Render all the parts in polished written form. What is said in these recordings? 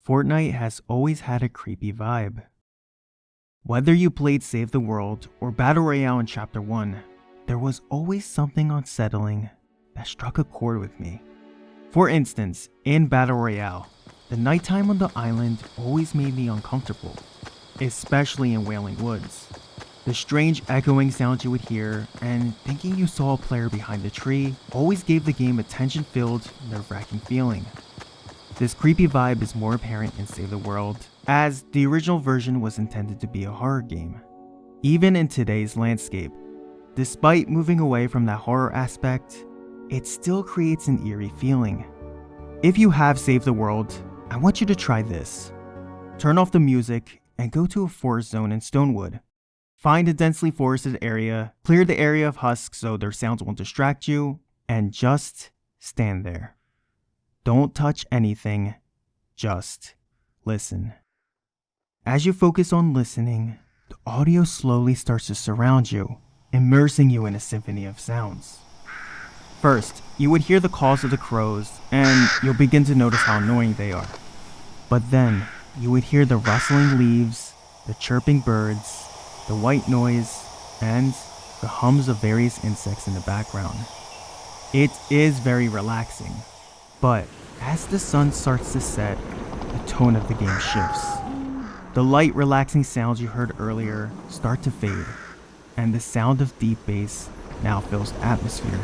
Fortnite has always had a creepy vibe. Whether you played Save the World or Battle Royale in Chapter 1, there was always something unsettling that struck a chord with me. For instance, in Battle Royale, the nighttime on the island always made me uncomfortable, especially in Wailing Woods. The strange echoing sounds you would hear and thinking you saw a player behind the tree always gave the game a tension-filled, nerve-wracking feeling. This creepy vibe is more apparent in Save the World, as the original version was intended to be a horror game. Even in today's landscape, despite moving away from that horror aspect, it still creates an eerie feeling. If you have Save the World, I want you to try this. Turn off the music and go to a forest zone in Stonewood. Find a densely forested area, clear the area of husks so their sounds won't distract you, and just stand there. Don't touch anything, just listen. As you focus on listening, the audio slowly starts to surround you, immersing you in a symphony of sounds. First, you would hear the calls of the crows, and you'll begin to notice how annoying they are. But then, you would hear the rustling leaves, the chirping birds, the white noise, and the hums of various insects in the background. It is very relaxing. But as the sun starts to set, the tone of the game shifts. The light, relaxing sounds you heard earlier start to fade, and the sound of deep bass now fills the atmosphere.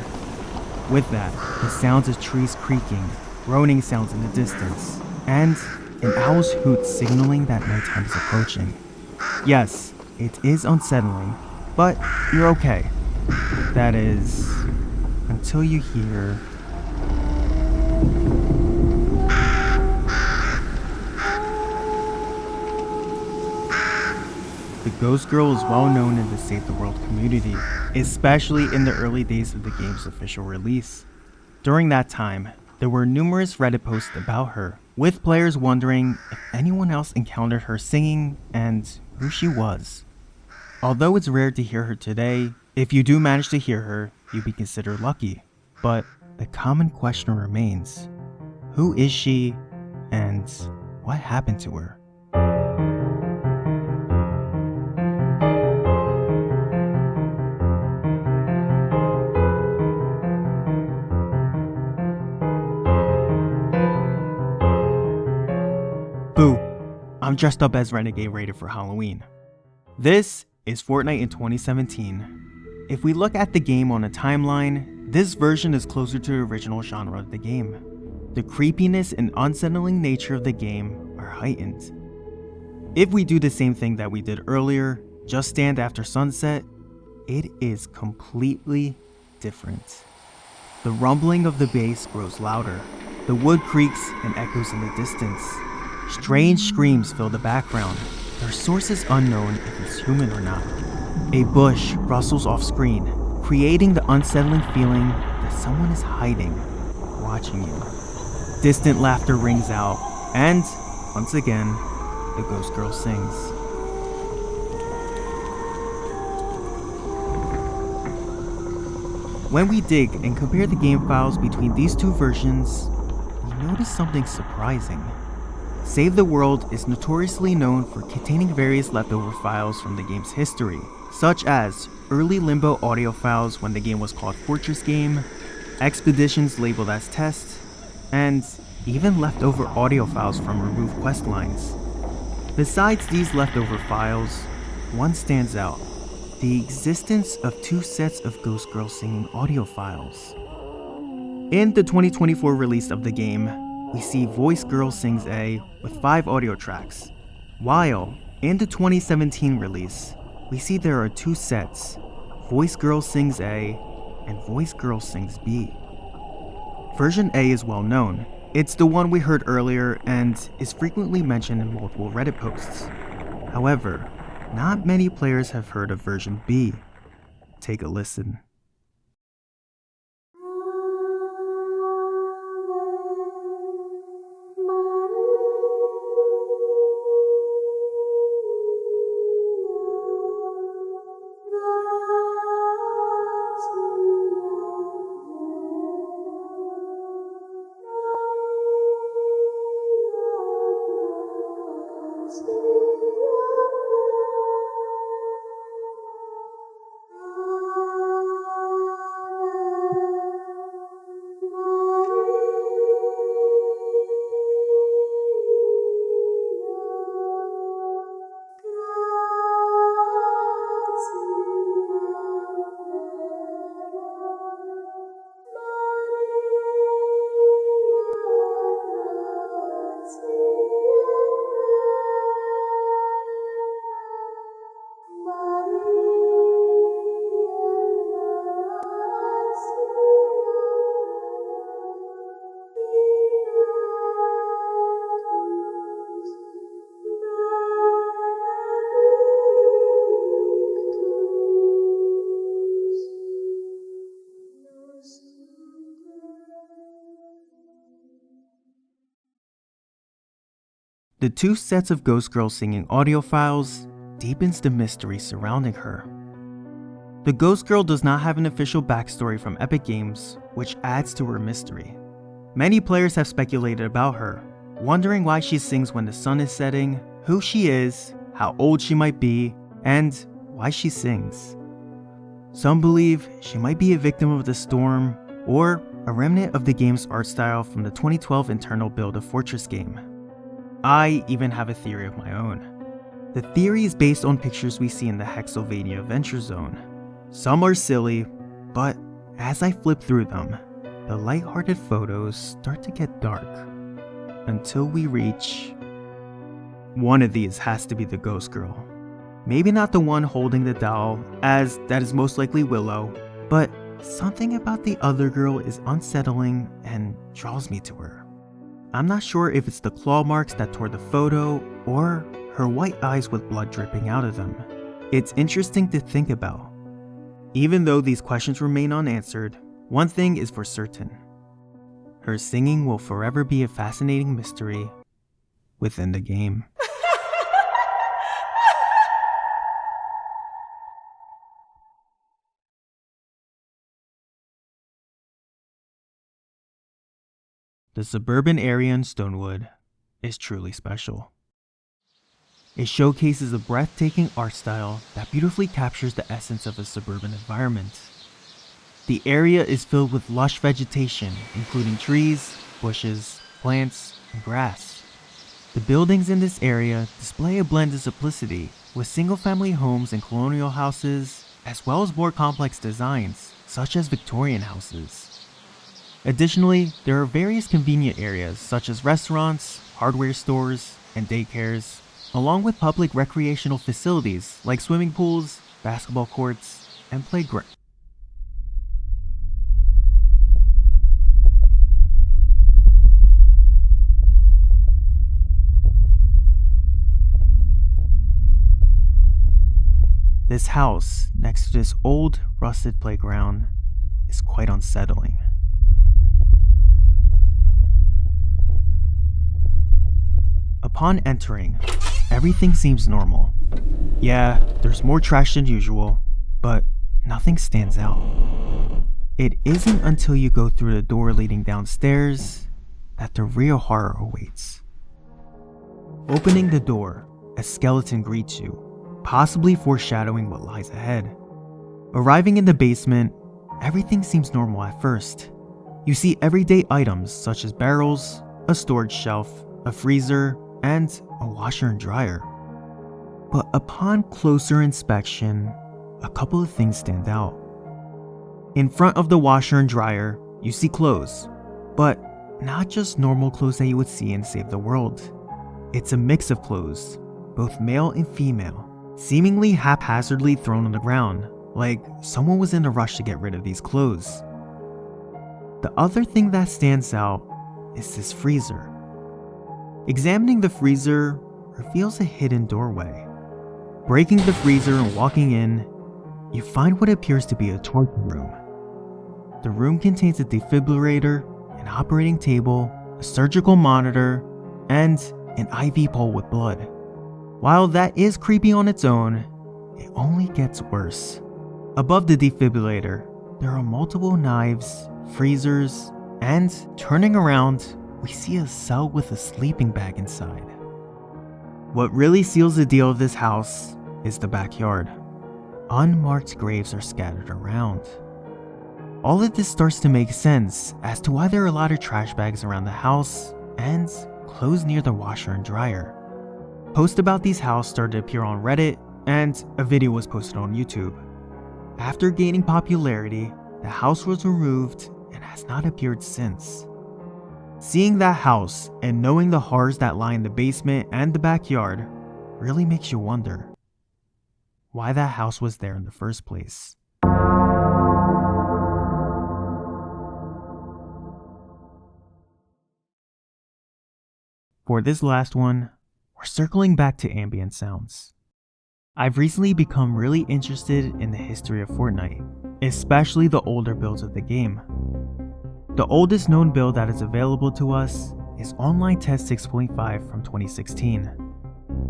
With that, the sounds of trees creaking, groaning sounds in the distance, and an owl's hoot signaling that nighttime is approaching. Yes, it is unsettling, but you're okay. That is, until you hear... The Ghost Girl is well known in the Save the World community, especially in the early days of the game's official release. During that time, there were numerous Reddit posts about her, with players wondering if anyone else encountered her singing and who she was. Although it's rare to hear her today, if you do manage to hear her, you'd be considered lucky. But the common question remains, who is she and what happened to her? Boo! I'm dressed up as Renegade Raider for Halloween. This is Fortnite in 2017. If we look at the game on a timeline, this version is closer to the original genre of the game. The creepiness and unsettling nature of the game are heightened. If we do the same thing that we did earlier, just stand after sunset, it is completely different. The rumbling of the bass grows louder. The wood creaks and echoes in the distance. Strange screams fill the background. Their source is unknown if it's human or not. A bush rustles off screen, creating the unsettling feeling that someone is hiding, watching you. Distant laughter rings out, and once again, the Ghost Girl sings. When we dig and compare the game files between these two versions, we notice something surprising. Save the World is notoriously known for containing various leftover files from the game's history, such as early Limbo audio files when the game was called Fortress Game, expeditions labeled as Test, and even leftover audio files from removed quest lines. Besides these leftover files, one stands out: the existence of two sets of Ghost Girl singing audio files. In the 2024 release of the game, we see Voice Girl Sings A with 5 audio tracks, while in the 2017 release, we see there are 2 sets, Voice Girl Sings A and Voice Girl Sings B. Version A is well known. It's the one we heard earlier and is frequently mentioned in multiple Reddit posts. However, not many players have heard of version B. Take a listen. The two sets of Ghost Girl singing audio files deepens the mystery surrounding her. The Ghost Girl does not have an official backstory from Epic Games, which adds to her mystery. Many players have speculated about her, wondering why she sings when the sun is setting, who she is, how old she might be, and why she sings. Some believe she might be a victim of the storm, or a remnant of the game's art style from the 2012 internal build of Fortress game. I even have a theory of my own. The theory is based on pictures we see in the Hexylvania Adventure Zone. Some are silly, but as I flip through them, the lighthearted photos start to get dark, until we reach... One of these has to be the Ghost Girl. Maybe not the one holding the doll, as that is most likely Willow, but something about the other girl is unsettling and draws me to her. I'm not sure if it's the claw marks that tore the photo, or her white eyes with blood dripping out of them. It's interesting to think about. Even though these questions remain unanswered, one thing is for certain. Her singing will forever be a fascinating mystery within the game. The suburban area in Stonewood is truly special. It showcases a breathtaking art style that beautifully captures the essence of a suburban environment. The area is filled with lush vegetation, including trees, bushes, plants, and grass. The buildings in this area display a blend of simplicity, with single-family homes and colonial houses, as well as more complex designs, such as Victorian houses. Additionally, there are various convenient areas such as restaurants, hardware stores, and daycares, along with public recreational facilities like swimming pools, basketball courts, and playgrounds. This house, next to this old, rusted playground, is quite unsettling. Upon entering, everything seems normal. Yeah, there's more trash than usual, but nothing stands out. It isn't until you go through the door leading downstairs that the real horror awaits. Opening the door, a skeleton greets you, possibly foreshadowing what lies ahead. Arriving in the basement, everything seems normal at first. You see everyday items such as barrels, a storage shelf, a freezer, and a washer and dryer. But upon closer inspection, a couple of things stand out. In front of the washer and dryer, you see clothes, but not just normal clothes that you would see in Save the World. It's a mix of clothes, both male and female, seemingly haphazardly thrown on the ground, like someone was in a rush to get rid of these clothes. The other thing that stands out is this freezer. Examining the freezer reveals a hidden doorway. Breaking the freezer and walking in, you find what appears to be a torture room. The room contains a defibrillator, an operating table, a surgical monitor, and an IV pole with blood. While that is creepy on its own, it only gets worse. Above the defibrillator, there are multiple knives, freezers, and turning around, we see a cell with a sleeping bag inside. What really seals the deal of this house is the backyard. Unmarked graves are scattered around. All of this starts to make sense as to why there are a lot of trash bags around the house and clothes near the washer and dryer. Posts about these houses started to appear on Reddit, and a video was posted on YouTube. After gaining popularity, the house was removed and has not appeared since. Seeing that house and knowing the horrors that lie in the basement and the backyard really makes you wonder why that house was there in the first place. For this last one, we're circling back to ambient sounds. I've recently become really interested in the history of Fortnite, especially the older builds of the game. The oldest known build that is available to us is Online Test 6.5 from 2016.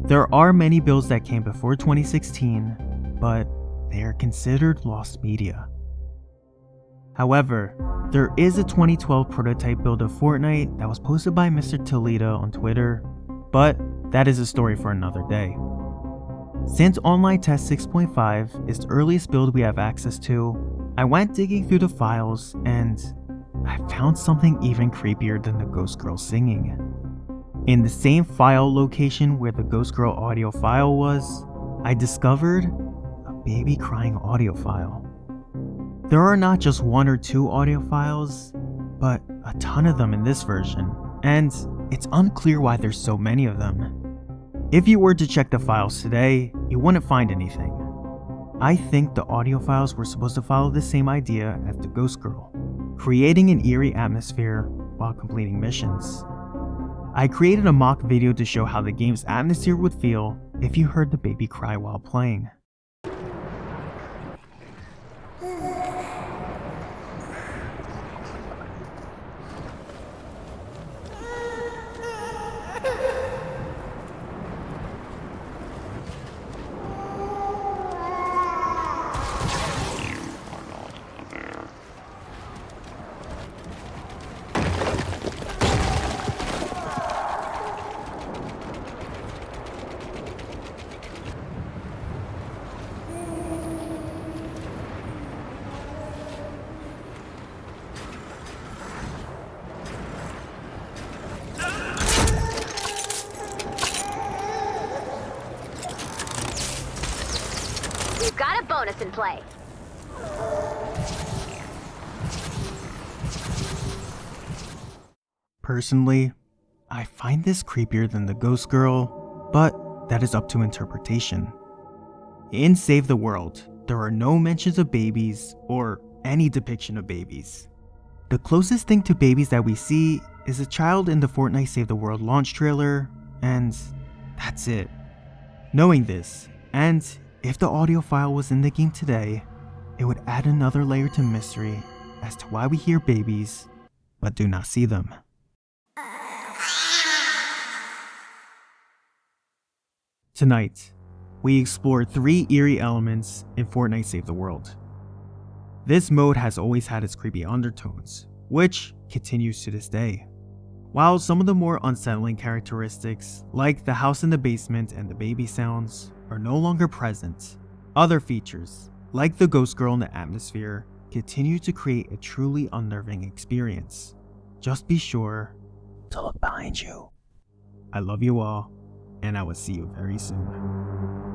There are many builds that came before 2016, but they are considered lost media. However, there is a 2012 prototype build of Fortnite that was posted by Mr. Toledo on Twitter, but that is a story for another day. Since Online Test 6.5 is the earliest build we have access to, I went digging through the files and I found something even creepier than the ghost girl singing. In the same file location where the ghost girl audio file was, I discovered a baby crying audio file. There are not just one or two audio files, but a ton of them in this version, and it's unclear why there's so many of them. If you were to check the files today, you wouldn't find anything. I think the audio files were supposed to follow the same idea as the ghost girl, creating an eerie atmosphere while completing missions. I created a mock video to show how the game's atmosphere would feel if you heard the baby cry while playing. Got a bonus in play. Personally, I find this creepier than the ghost girl, but that is up to interpretation. In Save the World, there are no mentions of babies or any depiction of babies. The closest thing to babies that we see is a child in the Fortnite Save the World launch trailer, and that's it. Knowing this, and if the audio file was in the game today, it would add another layer to mystery as to why we hear babies but do not see them. Tonight, we explored 3 eerie elements in Fortnite Save the World. This mode has always had its creepy undertones, which continues to this day. While some of the more unsettling characteristics, like the house in the basement and the baby sounds, are no longer present, other features, like the ghost girl in the atmosphere, continue to create a truly unnerving experience. Just be sure to look behind you. I love you all, and I will see you very soon.